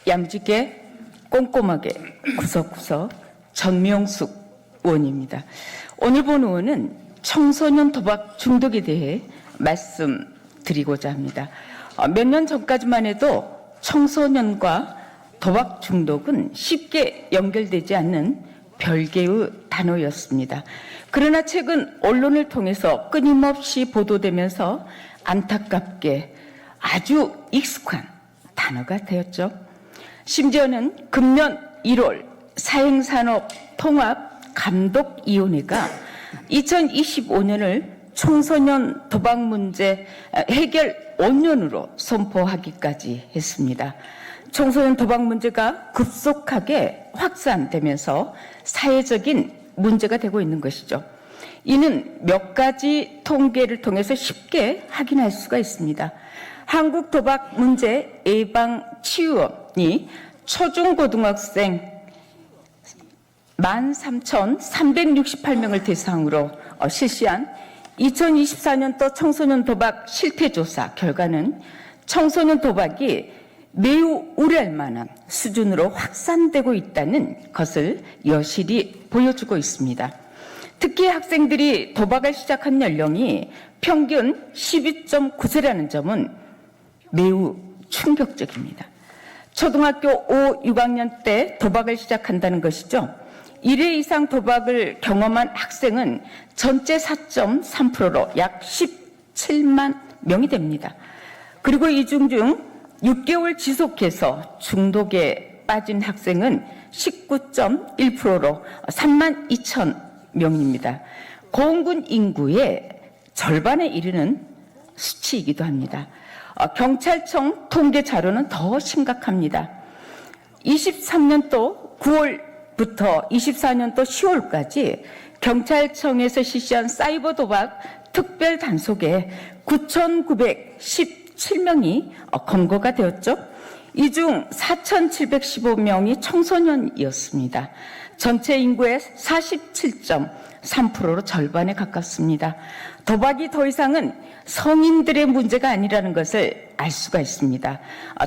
양직의 꼼꼼하게 구석구석 전명숙 의원입니다. 오늘 본 의원은 청소년 도박 중독에 대해 말씀드리고자 합니다. 몇 년 전까지만 해도 청소년과 도박 중독은 쉽게 연결되지 않는 별개의 단어였습니다. 그러나 최근 언론을 통해서 끊임없이 보도되면서 안타깝게 아주 익숙한 단어가 되었죠. 심지어는 금년 1월 사행산업통합감독위원회가 2025년을 청소년 도박 문제 해결 5년으로 선포하기까지 했습니다. 청소년 도박 문제가 급속하게 확산되면서 사회적인 문제가 되고 있는 것이죠. 이는 몇 가지 통계를 통해서 쉽게 확인할 수가 있습니다. 한국도박문제예방치유원이 초중고등학생 13,368명을 대상으로 실시한 2024년도 청소년 도박 실태조사 결과는 청소년 도박이 매우 우려할 만한 수준으로 확산되고 있다는 것을 여실히 보여주고 있습니다. 특히 학생들이 도박을 시작한 연령이 평균 12.9세라는 점은 매우 충격적입니다. 초등학교 5, 6학년 때 도박을 시작한다는 것이죠. 1회 이상 도박을 경험한 학생은 전체 4.3%로 약 17만 명이 됩니다. 그리고 이 중 6개월 지속해서 중독에 빠진 학생은 19.1%로 3만 2천 명입니다. 고원군 인구의 절반에 이르는 수치이기도 합니다. 경찰청 통계 자료는 더 심각합니다. 23년도 9월부터 24년도 10월까지 경찰청에서 실시한 사이버 도박 특별 단속에 9,917명이 검거가 되었죠. 이 중 4,715명이 청소년이었습니다. 전체 인구의 47.3%로 절반에 가깝습니다. 도박이 더 이상은 성인들의 문제가 아니라는 것을 알 수가 있습니다.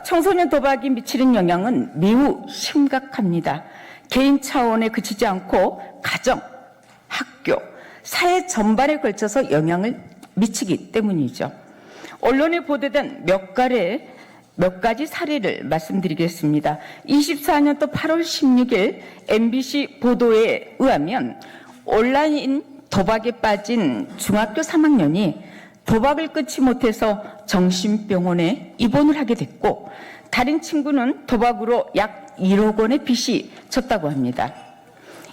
청소년 도박이 미치는 영향은 매우 심각합니다. 개인 차원에 그치지 않고 가정, 학교, 사회 전반에 걸쳐서 영향을 미치기 때문이죠. 언론에 보도된 몇 가지 사례를 말씀드리겠습니다. 24년도 8월 16일 MBC 보도에 의하면 온라인 도박에 빠진 중학교 3학년이 도박을 끊지 못해서 정신병원에 입원을 하게 됐고 다른 친구는 도박으로 약 1억 원의 빚이 졌다고 합니다.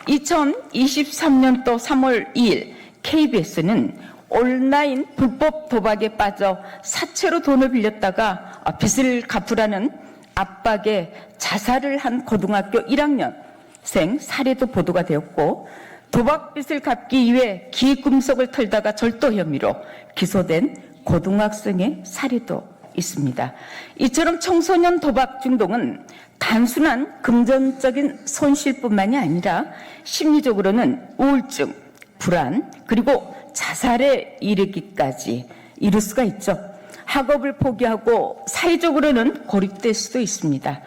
2023년도 3월 2일 KBS는 온라인 불법 도박에 빠져 사채로 돈을 빌렸다가 빚을 갚으라는 압박에 자살을 한 고등학교 1학년생 사례도 보도가 되었고 도박빚을 갚기 위해 기금속을 털다가 절도 혐의로 기소된 고등학생의 사례도 있습니다. 이처럼 청소년 도박 중독은 단순한 금전적인 손실뿐만이 아니라 심리적으로는 우울증, 불안, 그리고 자살에 이르기까지 이룰 수가 있죠. 학업을 포기하고 사회적으로는 고립될 수도 있습니다.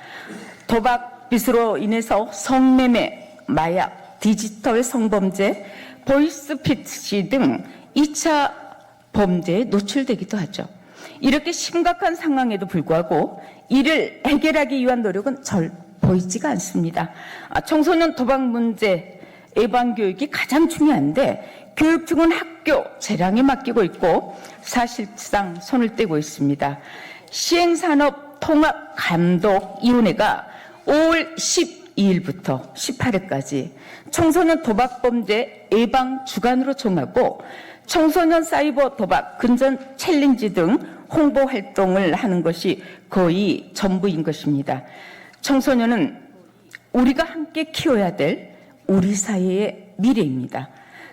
도박빚으로 인해서 성매매, 마약, 디지털 성범죄, 보이스피싱 등 2차 범죄에 노출되기도 하죠. 이렇게 심각한 상황에도 불구하고 이를 해결하기 위한 노력은 절 보이지가 않습니다. 청소년 도박 문제 예방 교육이 가장 중요한데 교육청은 학교 재량에 맡기고 있고 사실상 손을 떼고 있습니다. 시행산업통합감독위원회가 5월 12일부터 18일까지 청소년 도박범죄 예방 주간으로 정하고 청소년 사이버 도박 근전 챌린지 등 홍보 활동을 하는 것이 거의 전부인 것입니다. 청소년은 우리가 함께 키워야 될 우리 사회의 미래입니다.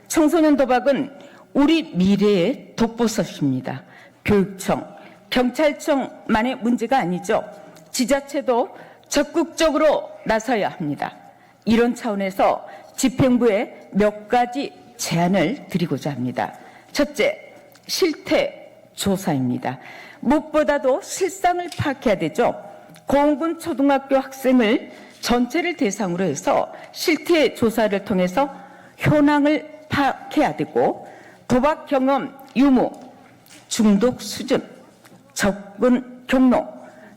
청소년 도박은 우리 미래의 독보섯입니다. 교육청, 경찰청만의 문제가 아니죠. 지자체도 적극적으로 나서야 합니다. 이런 차원에서 집행부에 몇 가지 제안을 드리고자 합니다. 첫째, 실태 조사입니다. 무엇보다도 실상을 파악해야 되죠. 고흥군 초등학교 학생을 전체를 대상으로 해서 실태 조사를 통해서 현황을 파악해야 되고, 도박 경험 유무, 중독 수준, 접근 경로,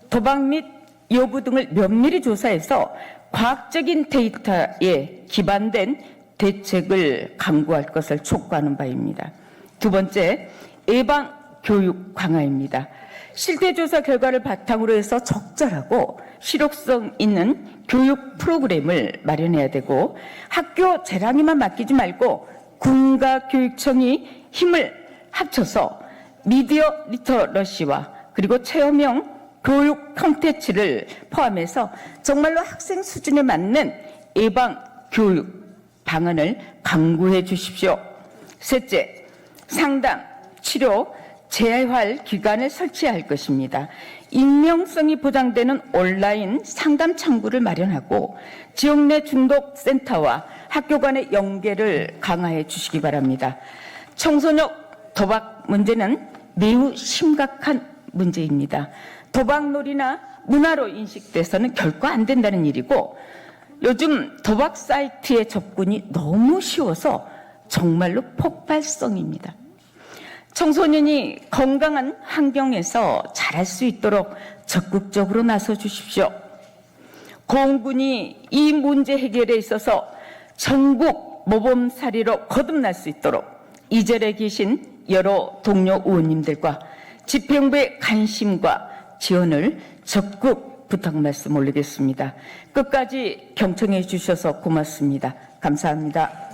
도박 및 여부 등을 면밀히 조사해서 과학적인 데이터에 기반된 대책을 강구할 것을 촉구하는 바입니다. 두 번째, 예방 교육 강화입니다. 실태조사 결과를 바탕으로 해서 적절하고 실효성 있는 교육 프로그램을 마련해야 되고, 학교 재량에만 맡기지 말고 군과 교육청이 힘을 합쳐서 미디어 리터러시와 그리고 체험형 교육 콘텐츠를 포함해서 정말로 학생 수준에 맞는 예방 교육 방안을 강구해 주십시오. 셋째, 상담, 치료, 재활 기관을 설치할 것입니다. 익명성이 보장되는 온라인 상담 창구를 마련하고 지역 내 중독센터와 학교 간의 연계를 강화해 주시기 바랍니다. 청소년 도박 문제는 매우 심각한 문제입니다. 도박놀이나 문화로 인식돼서는 결코 안 된다는 일이고, 요즘 도박 사이트의 접근이 너무 쉬워서 정말로 폭발성입니다. 청소년이 건강한 환경에서 자랄 수 있도록 적극적으로 나서 주십시오. 고흥군이 이 문제 해결에 있어서 전국 모범사리로 거듭날 수 있도록 이 자리에 계신 여러 동료 의원님들과 집행부의 관심과 지원을 적극 부탁 말씀 올리겠습니다. 끝까지 경청해 주셔서 고맙습니다. 감사합니다.